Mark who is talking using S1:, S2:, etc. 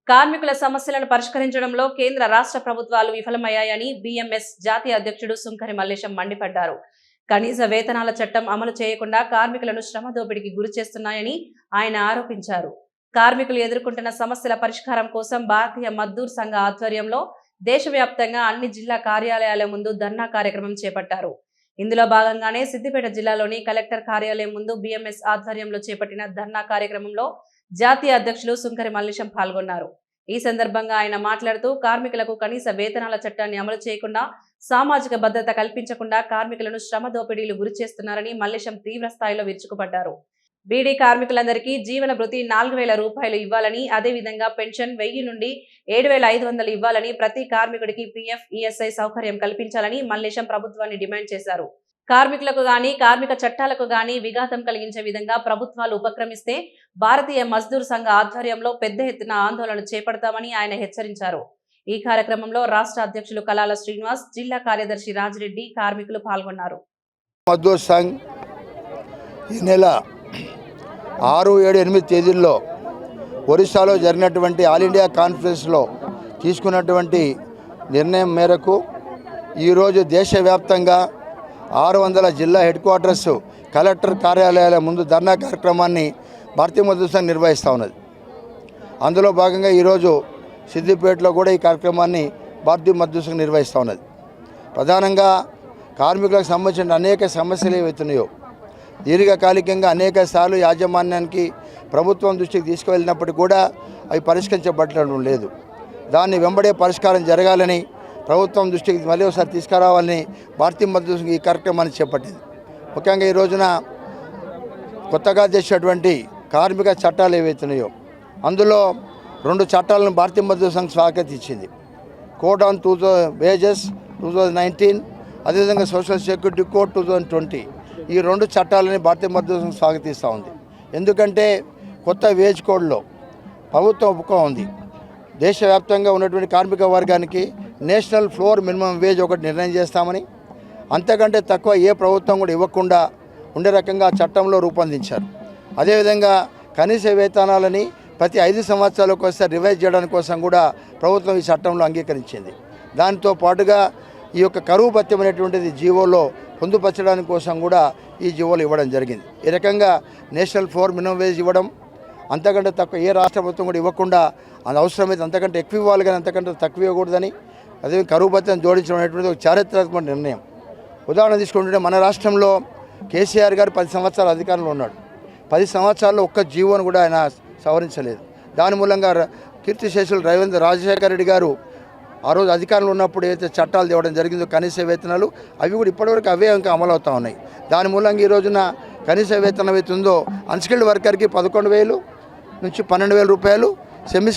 S1: కార్మికుల సమస్యలను పరిష్కరించడంలో కేంద్ర రాష్ట్ర ప్రభుత్వాలు విఫలమయ్యాయని బీఎంఎస్ జాతీయ అధ్యక్షుడు సుంకరి మల్లేశం మండిపడ్డారు. కనీస వేతనాల చట్టం అమలు చేయకుండా కార్మికులను శ్రమ దోపిడీకి గురి చేస్తున్నాయని ఆయన ఆరోపించారు. కార్మికులు ఎదుర్కొంటున్న సమస్యల పరిష్కారం కోసం భారతీయ మజ్దూర్ సంఘ ఆధ్వర్యంలో దేశవ్యాప్తంగా అన్ని జిల్లా కార్యాలయాల ముందు ధర్నా కార్యక్రమం చేపట్టారు. ఇందులో భాగంగానే సిద్దిపేట జిల్లాలోని కలెక్టర్ కార్యాలయం ముందు బీఎంఎస్ ఆధ్వర్యంలో చేపట్టిన ధర్నా కార్యక్రమంలో జాతీయ అధ్యక్షులు సుంకరి మల్లేశం పాల్గొన్నారు. ఈ సందర్భంగా ఆయన మాట్లాడుతూ కార్మికులకు కనీస వేతనాల చట్టాన్ని అమలు చేయకుండా సామాజిక భద్రత కల్పించకుండా కార్మికులను శ్రమ దోపిడీలు గురి చేస్తున్నారని మల్లేశం తీవ్ర స్థాయిలో విరుచుకుపడ్డారు. బీడీ కార్మికులందరికీ జీవన భృతి 4,000 రూపాయలు ఇవ్వాలని, అదేవిధంగా పెన్షన్ 1,000 నుండి 7,500 ఇవ్వాలని, ప్రతి కార్మికుడికి పీఎఫ్, ఈఎస్ఐ సౌకర్యం కల్పించాలని మల్లేశం ప్రభుత్వాన్ని డిమాండ్ చేశారు. కార్మికులకు గాని కార్మిక చట్టాలకు గాని విఘాతం కలిగించే విధంగా ప్రభుత్వాలు ఉపక్రమిస్తే భారతీయ మజ్దూర్ సంఘ ఆధ్వర్యంలో పెద్ద ఎత్తున ఆందోళన చేపడతామని ఆయన హెచ్చరించారు. ఈ కార్యక్రమంలో రాష్ట్ర అధ్యక్షులు కలాల శ్రీనివాస్, జిల్లా కార్యదర్శి రాజిరెడ్డి, కార్మికులు పాల్గొన్నారు.
S2: మజ్దూర్ సంఘ్ ఈ నెల 6, 7, 8 తేదీల్లో ఒరిస్సాలో జరిగినటువంటి ఆల్ ఇండియా కాన్ఫరెన్స్లో తీసుకున్నటువంటి నిర్ణయం మేరకు ఈరోజు దేశవ్యాప్తంగా 600 జిల్లా హెడ్ క్వార్టర్స్, కలెక్టర్ కార్యాలయాల ముందు ధర్నా కార్యక్రమాన్ని భారతీయ మజ్దూర్ సంఘ్ నిర్వహిస్తూ ఉన్నది. అందులో భాగంగా ఈరోజు సిద్దిపేటలో కూడా ఈ కార్యక్రమాన్ని భారతీయ మజ్దూర్ సంఘ్ నిర్వహిస్తూ ఉన్నది. ప్రధానంగా కార్మికులకు సంబంధించిన అనేక సమస్యలు ఏవైతున్నాయో దీర్ఘకాలికంగా అనేక సార్లు యాజమాన్యానికి ప్రభుత్వం దృష్టికి తీసుకువెళ్ళినప్పటికీ కూడా అవి పరిష్కరించబడటం లేదు. దాన్ని వెంబడే పరిష్కారం జరగాలని, ప్రభుత్వం దృష్టికి మళ్ళీ ఒకసారి తీసుకురావాలని భారతీయ మజ్దూర్ సంఘ్ ఈ కార్యక్రమాన్ని చేపట్టింది. ముఖ్యంగా ఈ రోజున కొత్తగా చేసినటువంటి కార్మిక చట్టాలు ఏవైతున్నాయో అందులో 2 చట్టాలను భారతీయ మజ్దూర్ సంఘ్ స్వాగతించింది. కోడ్ ఆన్ వేజెస్ 2019, అదేవిధంగా సోషల్ సెక్యూరిటీ కోడ్ 2020. ఈ 2 చట్టాలని భారతీయ మజ్దూర్ సంఘ్ స్వాగతిస్తూ ఉంది. ఎందుకంటే కొత్త వేజ్ కోడ్లో ప్రభుత్వం ఒప్పుకో ఉంది. దేశవ్యాప్తంగా ఉన్నటువంటి కార్మిక వర్గానికి నేషనల్ ఫ్లోర్ మినిమం వేజ్ ఒకటి నిర్ణయం చేస్తామని, అంతకంటే తక్కువ ఏ ప్రభుత్వం కూడా ఇవ్వకుండా ఉండే రకంగా చట్టంలో రూపొందించారు. అదేవిధంగా కనీస వేతనాలని ప్రతి 5 సంవత్సరాలకు ఒకసారి రివైజ్ చేయడానికి కోసం కూడా ప్రభుత్వం ఈ చట్టంలో అంగీకరించింది. దానితో పాటుగా ఈ యొక్క కరువు భత్యం అనేటువంటిది జీవోలో పొందుపరచడానికి కోసం కూడా ఈ జీవోలు ఇవ్వడం జరిగింది. ఈ రకంగా నేషనల్ ఫ్లోర్ మినిమం వేజ్ ఇవ్వడం, అంతకంటే తక్కువ ఏ రాష్ట్ర ప్రభుత్వం కూడా ఇవ్వకుండా, అది అవసరమైతే అంతకంటే ఎక్కువ ఇవ్వాలి కానీ అంతకంటే తక్కువ ఇవ్వకూడదని, అదే కరువు భత్యం జోడించడం అనేటువంటి ఒక చారిత్రాత్మక నిర్ణయం. ఉదాహరణ తీసుకుంటుంటే మన రాష్ట్రంలో కేసీఆర్ గారు 10 సంవత్సరాలు అధికారంలో ఉన్నాడు. 10 సంవత్సరాల్లో ఒక్క జీవోను కూడా ఆయన సవరించలేదు. దాని మూలంగా కీర్తిశేషులు రాజశేఖర రెడ్డి గారు ఆ రోజు అధికారంలో ఉన్నప్పుడు ఏదైతే చట్టాలు తేవడం జరిగిందో కనీస వేతనాలు, అవి కూడా ఇప్పటివరకు అవే ఇంకా అమలు అవుతూ ఉన్నాయి. దాని మూలంగా ఈ రోజున కనీస వేతనం అవుతుందో అన్స్కిల్డ్ వర్కర్కి 11,000 నుంచి 12,000 రూపాయలు, సెమీ